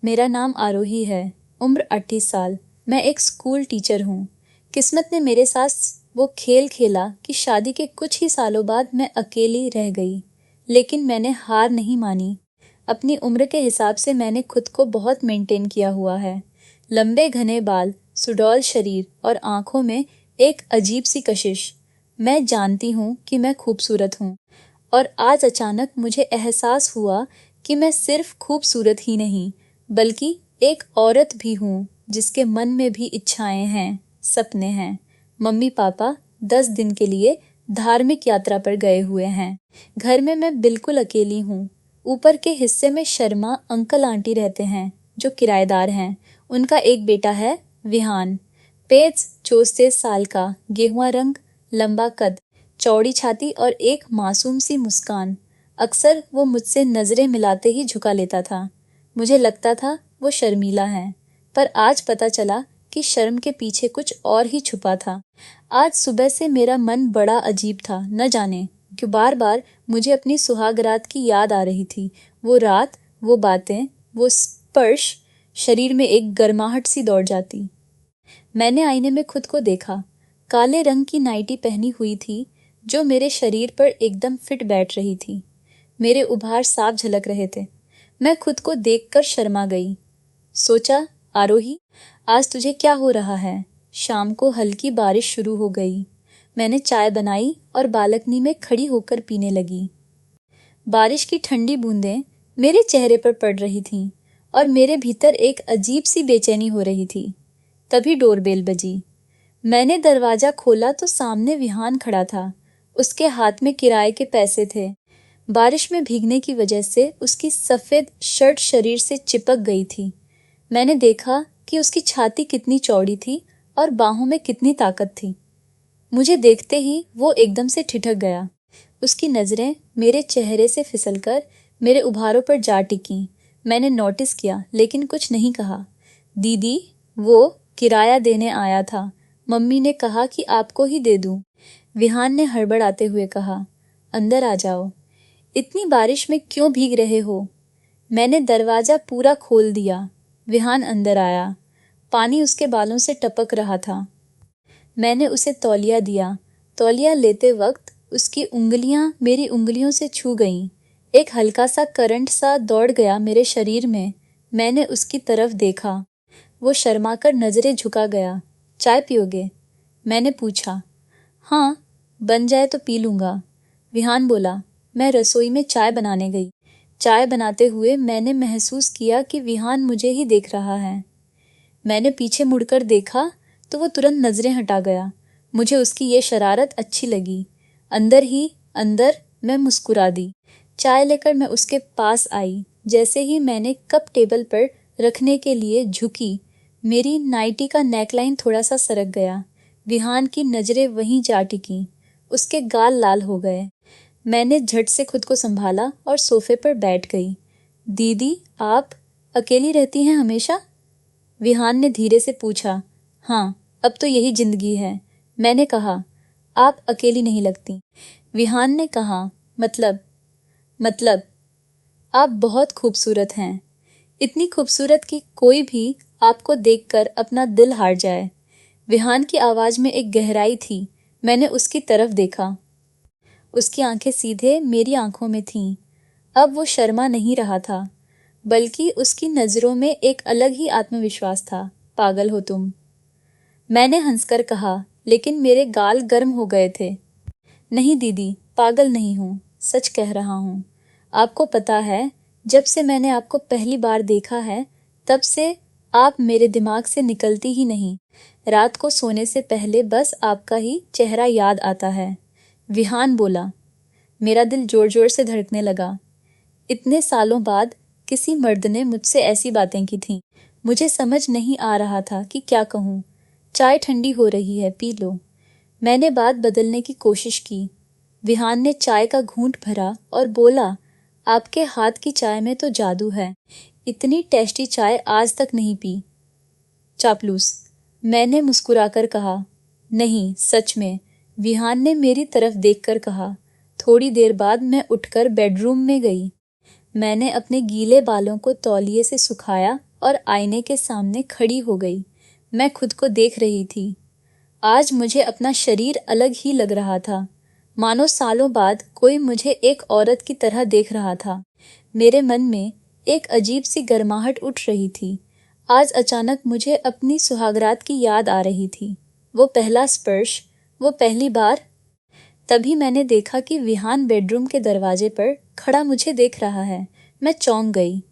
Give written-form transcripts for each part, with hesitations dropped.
मेरा नाम आरोही है। उम्र 28 साल। मैं एक स्कूल टीचर हूँ। किस्मत ने मेरे साथ वो खेल खेला कि शादी के कुछ ही सालों बाद मैं अकेली रह गई। लेकिन मैंने हार नहीं मानी। अपनी उम्र के हिसाब से मैंने खुद को बहुत मेंटेन किया हुआ है। लंबे घने बाल, सुडौल शरीर और आंखों में एक अजीब सी कशिश। मैं जानती हूँ कि मैं खूबसूरत हूँ और आज अचानक मुझे एहसास हुआ कि मैं सिर्फ खूबसूरत ही नहीं बल्कि एक औरत भी हूँ जिसके मन में भी इच्छाएं हैं, सपने हैं। मम्मी पापा 10 दिन के लिए धार्मिक यात्रा पर गए हुए हैं। घर में मैं बिल्कुल अकेली हूँ। ऊपर के हिस्से में शर्मा अंकल आंटी रहते हैं जो किराएदार हैं। उनका एक बेटा है, विहान। पेज 34 साल का, गेहुआ रंग, लंबा कद, चौड़ी छाती और एक मासूम सी मुस्कान। अक्सर वो मुझसे नजरें मिलाते ही झुका लेता था। मुझे लगता था वो शर्मीला है, पर आज पता चला कि शर्म के पीछे कुछ और ही छुपा था। आज सुबह से मेरा मन बड़ा अजीब था, न जाने क्यों बार बार मुझे अपनी सुहागरात की याद आ रही थी। वो रात, वो बातें, वो स्पर्श। शरीर में एक गर्माहट सी दौड़ जाती। मैंने आईने में खुद को देखा। काले रंग की नाइटी पहनी हुई थी जो मेरे शरीर पर एकदम फिट बैठ रही थी। मेरे उभार साफ झलक रहे थे। मैं खुद को देखकर शर्मा गई। सोचा, आरोही, आज तुझे क्या हो रहा है? शाम को हल्की बारिश शुरू हो गई। मैंने चाय बनाई और बालकनी में खड़ी होकर पीने लगी। बारिश की ठंडी बूंदें मेरे चेहरे पर पड़ रही थीं और मेरे भीतर एक अजीब सी बेचैनी हो रही थी। तभी डोरबेल बजी। मैंने दरवाजा खोला तो सामने विहान खड़ा था। उसके हाथ में किराए के पैसे थे। बारिश में भीगने की वजह से उसकी सफेद शर्ट शरीर से चिपक गई थी। मैंने देखा कि उसकी छाती कितनी चौड़ी थी और बाहों में कितनी ताकत थी। मुझे देखते ही वो एकदम से ठिठक गया। उसकी नजरें मेरे चेहरे से फिसलकर मेरे उभारों पर जा टिकीं। मैंने नोटिस किया लेकिन कुछ नहीं कहा। दीदी, वो किराया देने आया था। मम्मी ने कहा कि आपको ही दे दूं। विहान ने हड़बड़ाते हुए कहा। अंदर आ जाओ। इतनी बारिश में क्यों भीग रहे हो? मैंने दरवाजा पूरा खोल दिया। विहान अंदर आया। पानी उसके बालों से टपक रहा था। मैंने उसे तौलिया दिया। तौलिया लेते वक्त उसकी उंगलियां मेरी उंगलियों से छू गईं। एक हल्का सा करंट सा दौड़ गया मेरे शरीर में। मैंने उसकी तरफ देखा। वो शर्माकर नजरें झुका गया। चाय पियोगे? मैंने पूछा। हाँ, बन जाए तो पी लूंगा। विहान बोला। मैं रसोई में चाय बनाने गई। चाय बनाते हुए मैंने महसूस किया कि विहान मुझे ही देख रहा है। मैंने पीछे मुड़कर देखा तो वो तुरंत नजरें हटा गया। मुझे उसकी ये शरारत अच्छी लगी। अंदर ही अंदर मैं मुस्कुरा दी। चाय लेकर मैं उसके पास आई। जैसे ही मैंने कप टेबल पर रखने के लिए झुकी, मेरी नाइटी का नेकलाइन थोड़ा सा सरक गया। विहान की नजरें वहीं जा टिकीं। उसके गाल लाल हो गए। मैंने झट से खुद को संभाला और सोफे पर बैठ गई। दीदी, आप अकेली रहती हैं हमेशा? विहान ने धीरे से पूछा। हाँ, अब तो यही जिंदगी है। मैंने कहा। आप अकेली नहीं लगती। विहान ने कहा। मतलब आप बहुत खूबसूरत हैं। इतनी खूबसूरत कि कोई भी आपको देखकर अपना दिल हार जाए। विहान की आवाज में एक गहराई थी। मैंने उसकी तरफ देखा। उसकी आंखें सीधे मेरी आंखों में थीं। अब वो शर्मा नहीं रहा था, बल्कि उसकी नजरों में एक अलग ही आत्मविश्वास था। पागल हो तुम, मैंने हंसकर कहा, लेकिन मेरे गाल गर्म हो गए थे। नहीं दीदी, पागल नहीं हूँ, सच कह रहा हूँ। आपको पता है, जब से मैंने आपको पहली बार देखा है, तब से आप मेरे दिमाग से निकलती ही नहीं। रात को सोने से पहले बस आपका ही चेहरा याद आता है। विहान बोला। मेरा दिल जोर जोर से धड़कने लगा। इतने सालों बाद किसी मर्द ने मुझसे ऐसी बातें की थीं। मुझे समझ नहीं आ रहा था कि क्या कहूँ। चाय ठंडी हो रही है, पी लो। मैंने बात बदलने की कोशिश की। विहान ने चाय का घूंट भरा और बोला, आपके हाथ की चाय में तो जादू है। इतनी टेस्टी चाय आज तक नहीं पी। चापलूस, मैंने मुस्कुराकर कहा। नहीं, सच में, विहान ने मेरी तरफ देखकर कहा। थोड़ी देर बाद मैं उठकर बेडरूम में गई। मैंने अपने गीले बालों को तौलिए से सुखाया और आईने के सामने खड़ी हो गई। मैं खुद को देख रही थी। आज मुझे अपना शरीर अलग ही लग रहा था, मानो सालों बाद कोई मुझे एक औरत की तरह देख रहा था। मेरे मन में एक अजीब सी गर्माहट उठ रही थी। आज अचानक मुझे अपनी सुहागरात की याद आ रही थी। वो पहला स्पर्श, वो पहली बार। तभी मैंने देखा कि विहान बेडरूम के दरवाजे पर खड़ा मुझे देख रहा है। मैं चौंक गई।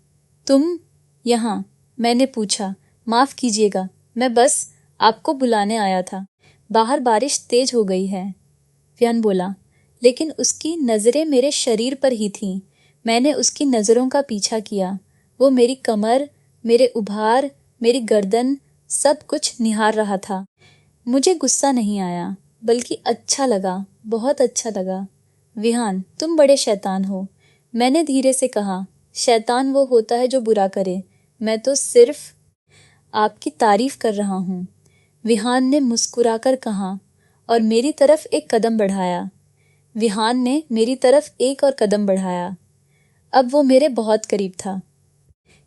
तुम यहाँ? मैंने पूछा। माफ कीजिएगा, मैं बस आपको बुलाने आया था। बाहर बारिश तेज हो गई है, विहान बोला, लेकिन उसकी नज़रें मेरे शरीर पर ही थीं। मैंने उसकी नज़रों का पीछा किया। वो मेरी कमर, मेरे उभार, मेरी गर्दन, सब कुछ निहार रहा था। मुझे गुस्सा नहीं आया, बल्कि अच्छा लगा, बहुत अच्छा लगा। विहान, तुम बड़े शैतान हो, मैंने धीरे से कहा। शैतान वो होता है जो बुरा करे, मैं तो सिर्फ आपकी तारीफ कर रहा हूँ, विहान ने मुस्कुराकर कहा और मेरी तरफ एक कदम बढ़ाया। विहान ने मेरी तरफ एक और कदम बढ़ाया। अब वो मेरे बहुत करीब था,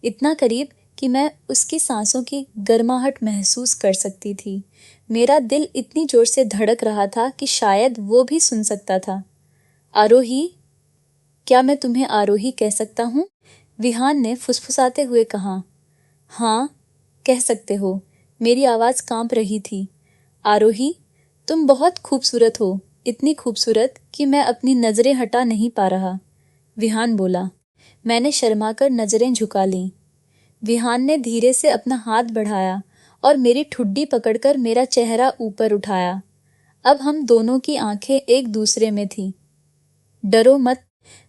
इतना करीब कि मैं उसकी सांसों की गर्माहट महसूस कर सकती थी। मेरा दिल इतनी जोर से धड़क रहा था कि शायद वो भी सुन सकता था। आरोही, क्या मैं तुम्हें आरोही कह सकता हूँ? विहान ने फुसफुसाते हुए कहा। हाँ, कह सकते हो, मेरी आवाज़ कांप रही थी। आरोही, तुम बहुत खूबसूरत हो, इतनी खूबसूरत कि मैं अपनी नज़रें हटा नहीं पा रहा, विहान बोला। मैंने शर्माकर नज़रें झुका लीं। विहान ने धीरे से अपना हाथ बढ़ाया और मेरी ठुड्डी पकड़कर मेरा चेहरा ऊपर उठाया। अब हम दोनों की आंखें एक दूसरे में थीं। डरो मत,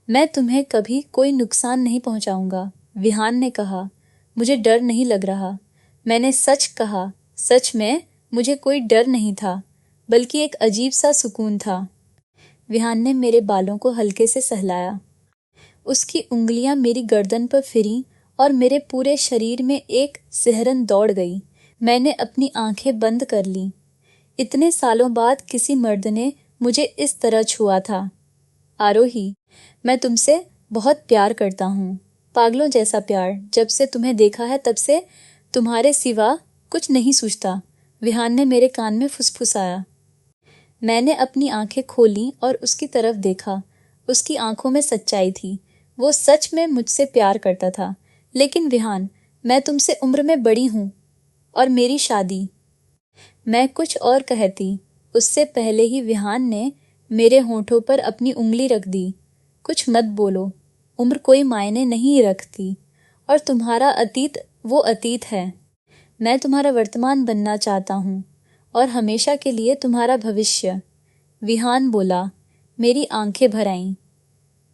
मैं तुम्हें कभी कोई नुकसान नहीं पहुंचाऊंगा, विहान ने कहा। मुझे डर नहीं लग रहा। मैंने सच कहा, सच में मुझे कोई डर नहीं था, बल्कि एक अजीब सा सुकून था। विहान ने मेरे बालों को हल्के से सहलाया। उसकी उंगलियां मेरी गर्दन पर फिरीं और मेरे पूरे शरीर में एक सिहरन दौड़ गई। मैंने अपनी आंखें बंद कर लीं। इतने सालों बाद किसी मर्द ने मुझे इस तरह छुआ था। आरोही, मैं तुमसे बहुत प्यार करता हूँ, पागलों जैसा प्यार। जब से तुम्हें देखा है तब से तुम्हारे सिवा कुछ नहीं सूझता, विहान ने मेरे कान में फुसफुसाया। मैंने अपनी आंखें खोलीं और उसकी तरफ देखा। उसकी आंखों में सच्चाई थी। वो सच में मुझसे प्यार करता था। लेकिन विहान, मैं तुमसे उम्र में बड़ी हूँ, और मेरी शादी। मैं कुछ और कहती, उससे पहले ही विहान ने मेरे होठों पर अपनी उंगली रख दी। कुछ मत बोलो, उम्र कोई मायने नहीं रखती, और तुम्हारा अतीत वो अतीत है। मैं तुम्हारा वर्तमान बनना चाहता हूँ, और हमेशा के लिए तुम्हारा भविष्य, विहान बोला। मेरी आंखें भर आईं।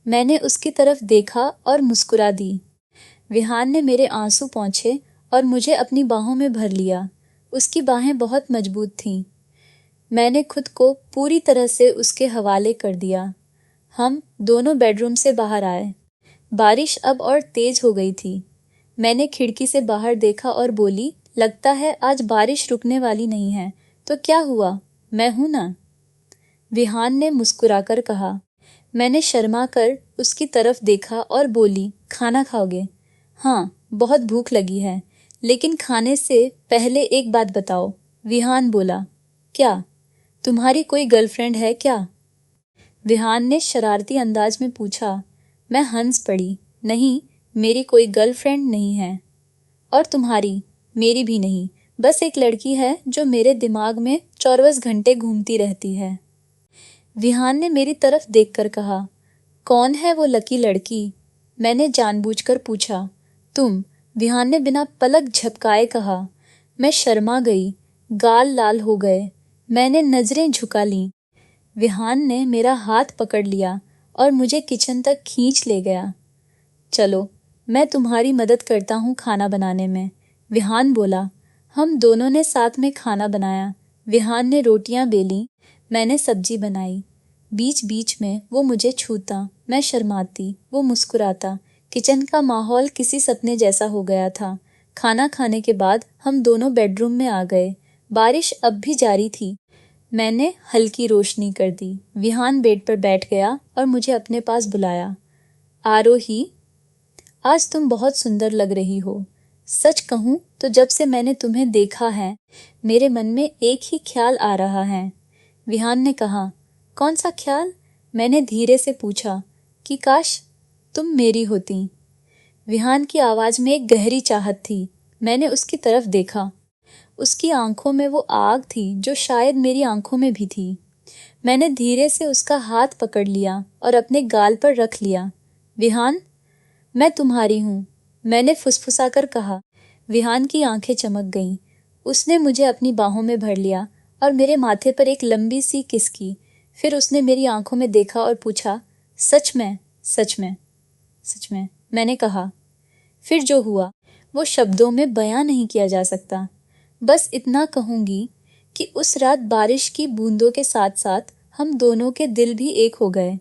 मैंने उसकी तरफ देखा और मुस्कुरा दी। विहान ने मेरे आंसू पोंछे और मुझे अपनी बाहों में भर लिया। उसकी बाहें बहुत मजबूत थीं। मैंने खुद को पूरी तरह से उसके हवाले कर दिया। हम दोनों बेडरूम से बाहर आए। बारिश अब और तेज हो गई थी। मैंने खिड़की से बाहर देखा और बोली, लगता है आज बारिश रुकने वाली नहीं है। तो क्या हुआ, मैं हूं ना, विहान ने मुस्कुराकर कहा। मैंने शर्मा कर उसकी तरफ देखा और बोली, खाना खाओगे? हाँ, बहुत भूख लगी है, लेकिन खाने से पहले एक बात बताओ, विहान बोला। क्या? तुम्हारी कोई गर्लफ्रेंड है क्या? विहान ने शरारती अंदाज में पूछा। मैं हंस पड़ी। नहीं, मेरी कोई गर्लफ्रेंड नहीं है। और तुम्हारी? मेरी भी नहीं, बस एक लड़की है जो मेरे दिमाग में 24 घंटे घूमती रहती है। विहान ने मेरी तरफ देखकर कहा। कौन है वो लकी लड़की? मैंने जानबूझकर पूछा। तुम, विहान ने बिना पलक झपकाए कहा। मैं शर्मा गई, गाल लाल हो गए। मैंने नजरें झुका लीं। विहान ने मेरा हाथ पकड़ लिया और मुझे किचन तक खींच ले गया। चलो, मैं तुम्हारी मदद करता हूँ खाना बनाने में, विहान बोला। हम दोनों ने साथ में खाना बनाया। विहान ने रोटियां बेलीं, मैंने सब्जी बनाई। बीच बीच में वो मुझे छूता, मैं शर्माती, वो मुस्कुराता। किचन का माहौल किसी सपने जैसा हो गया था। खाना खाने के बाद हम दोनों बेडरूम में आ गए। बारिश अब भी जारी थी। मैंने हल्की रोशनी कर दी। विहान बेड पर बैठ गया और मुझे अपने पास बुलाया। आरोही, आज तुम बहुत सुंदर लग रही हो। सच कहूँ तो जब से मैंने तुम्हें देखा है मेरे मन में एक ही ख्याल आ रहा है। विहान ने कहा। कौन सा ख्याल? मैंने धीरे से पूछा। कि काश तुम मेरी होती। विहान की आवाज में एक गहरी चाहत थी। मैंने उसकी तरफ देखा। उसकी आंखों में वो आग थी जो शायद मेरी आंखों में भी थी। मैंने धीरे से उसका हाथ पकड़ लिया और अपने गाल पर रख लिया। विहान, मैं तुम्हारी हूँ, मैंने फुसफुसाकर कहा। विहान की आंखें चमक गईं। उसने मुझे अपनी बाहों में भर लिया और मेरे माथे पर एक लंबी सी किस की। फिर उसने मेरी आंखों में देखा और पूछा, सच में? सच में? सच में, मैंने कहा। फिर जो हुआ वो शब्दों में बयां नहीं किया जा सकता। बस इतना कहूंगी कि उस रात बारिश की बूंदों के साथ साथ हम दोनों के दिल भी एक हो गए।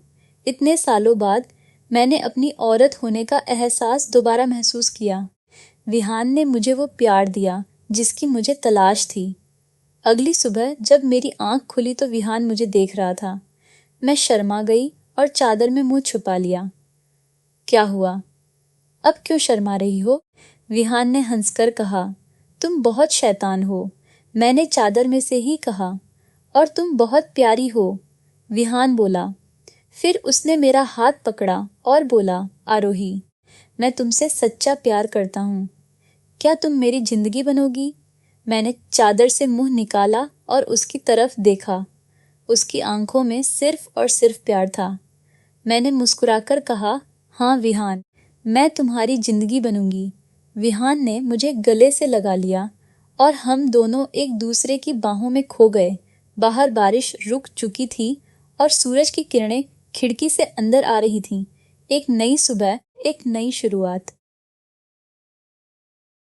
इतने सालों बाद मैंने अपनी औरत होने का एहसास दोबारा महसूस किया। विहान ने मुझे वो प्यार दिया जिसकी मुझे तलाश थी। अगली सुबह जब मेरी आंख खुली तो विहान मुझे देख रहा था। मैं शर्मा गई और चादर में मुंह छुपा लिया। क्या हुआ? अब क्यों शर्मा रही हो? विहान ने हंसकर कहा। तुम बहुत शैतान हो, मैंने चादर में से ही कहा। और तुम बहुत प्यारी हो, विहान बोला। फिर उसने मेरा हाथ पकड़ा और बोला, आरोही, मैं तुमसे सच्चा प्यार करता हूँ। क्या तुम मेरी जिंदगी बनोगी? मैंने चादर से मुंह निकाला और उसकी तरफ देखा। उसकी आंखों में सिर्फ और सिर्फ प्यार था। मैंने मुस्कुराकर कहा, हाँ विहान, मैं तुम्हारी जिंदगी बनूंगी। विहान ने मुझे गले से लगा लिया और हम दोनों एक दूसरे की बाहों में खो गए। बाहर बारिश रुक चुकी थी और सूरज की किरणें खिड़की से अंदर आ रही थीं। एक नई सुबह, एक नई शुरुआत।